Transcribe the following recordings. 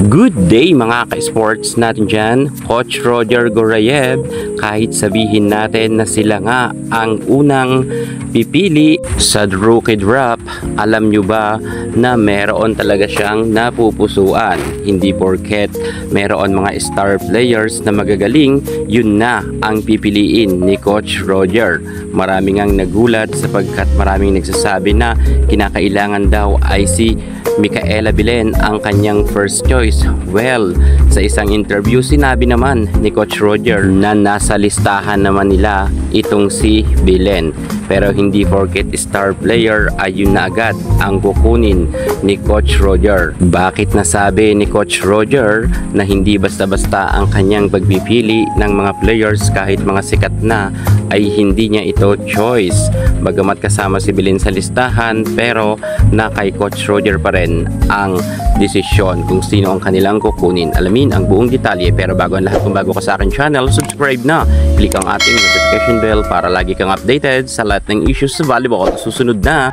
Good day mga ka-sports natin dyan. Coach Roger Gorayev, kahit sabihin natin na sila nga ang unang pipili sa rookie draft, alam nyo ba na meron talaga siyang napupusuan? Hindi porket meron mga star players na magagaling, yun na ang pipiliin ni Coach Roger. Maraming ang nagulat sapagkat maraming nagsasabi na kinakailangan daw ay si Micaela Belen ang kanyang first choice. Well, sa isang interview sinabi naman ni Coach Roger na nasa listahan naman nila itong si Belen. Pero hindi porket star player ay yun na agad ang kukunin ni Coach Roger. Bakit nasabi ni Coach Roger na hindi basta-basta ang kanyang pagpipili ng mga players kahit mga sikat na ay hindi niya ito choice? Bagamat kasama si Belen sa listahan, pero na kay Coach Roger pa rin ang desisyon kung sino ang kanilang kukunin. Alamin ang buong detalye, pero bago ang lahat, kung bago ka sa akin channel, subscribe na. Click ang ating notification bell para lagi kang updated sa lahat ng issues sa volleyball. Susunod na.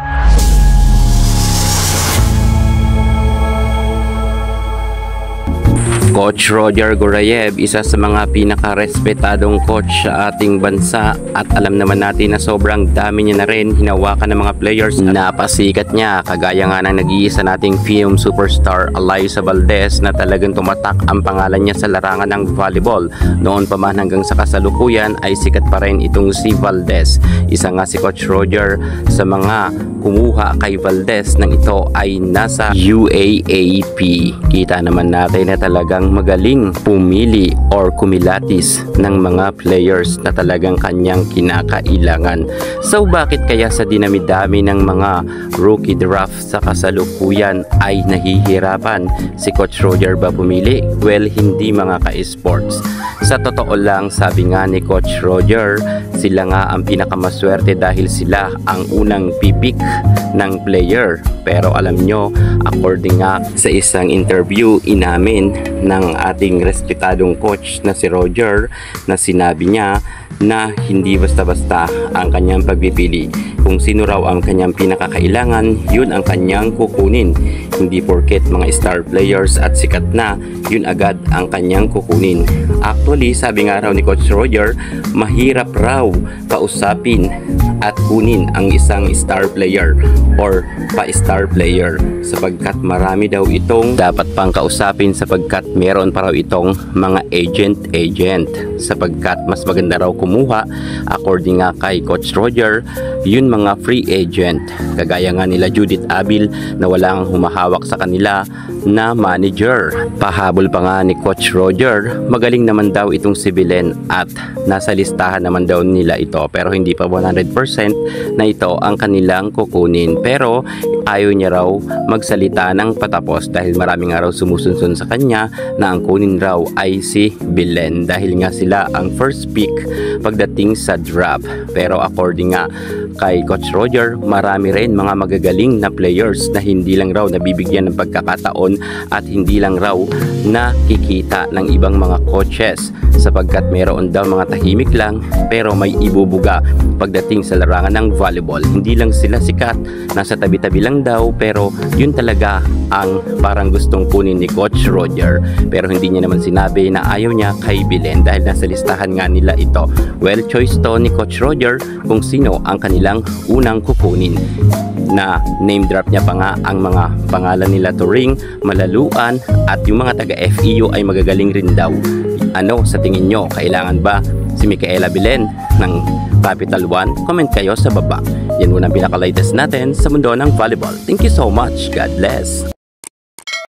Coach Roger Gorayev, isa sa mga pinaka-respetadong coach sa ating bansa, at alam naman natin na sobrang dami niya na rin hinawakan ng mga players na napasikat niya, kagaya nga ng nag-iisa nating film superstar Alyssa Valdez na talagang tumatak ang pangalan niya sa larangan ng volleyball. Noon pa man hanggang sa kasalukuyan ay sikat pa rin itong si Valdez. Isa nga si Coach Roger sa mga kumuha kay Valdez nang ito ay nasa UAAP. Kita naman natin na talagang magaling pumili or kumilatis ng mga players na talagang kanyang kinakailangan. So bakit kaya sa dinami-dami ng mga rookie draft sa kasalukuyan ay nahihirapan si Coach Roger ba pumili? Well, hindi mga ka-sports. Sa totoo lang, sabi nga ni Coach Roger, sila nga ang pinakamaswerte dahil sila ang unang pipik ng player. Pero alam nyo, according nga sa isang interview, inamin ng ating respetadong coach na si Roger na sinabi niya na hindi basta-basta ang kanyang pagpipili. Kung sino raw ang kanyang pinakakailangan, yun ang kanyang kukunin. Hindi porket mga star players at sikat na, yun agad ang kanyang kukunin. Actually, sabi nga raw ni Coach Roger, mahirap raw kausapin at kunin ang isang star player or pa-star player sapagkat marami daw itong dapat pang kausapin, sapagkat meron pa raw itong mga agent sapagkat mas maganda raw kumuha, according nga kay Coach Roger, yun mga free agent kagaya nga nila Judith Abil na walang humahawak sa kanila na manager. Pahabol pa nga ni Coach Roger, magaling naman daw itong si Belen at nasa listahan naman daw nila ito, pero hindi pa 100% na ito ang kanilang kukunin. Pero ayaw niya raw magsalita ng patapos dahil marami nga raw sumusunod sa kanya na ang kunin raw ay si Belen dahil nga sila ang first pick pagdating sa draft. Pero according nga kay Coach Roger, marami rin mga magagaling na players na hindi lang raw nabibigyan ng pagkakataon at hindi lang raw nakikita ng ibang mga coaches, sapagkat meron daw mga tahimik lang pero may ibubuga pagdating sa larangan ng volleyball. Hindi lang sila sikat, nasa tabi-tabi lang daw, pero yun talaga ang parang gustong kunin ni Coach Roger. Pero hindi niya naman sinabi na ayaw niya kay Belen dahil nasa listahan nga nila ito. Well, choice to ni Coach Roger kung sino ang kanilang unang kukunin. Na name drop niya pa nga ang mga pangalan nila Turing, Malaluan at yung mga taga FEU ay magagaling rin daw. Ano sa tingin nyo? Kailangan ba si Micaela Belen ng Capital One? Comment kayo sa baba. Yan muna ang pinaka-latest natin sa mundo ng volleyball. Thank you so much. God bless.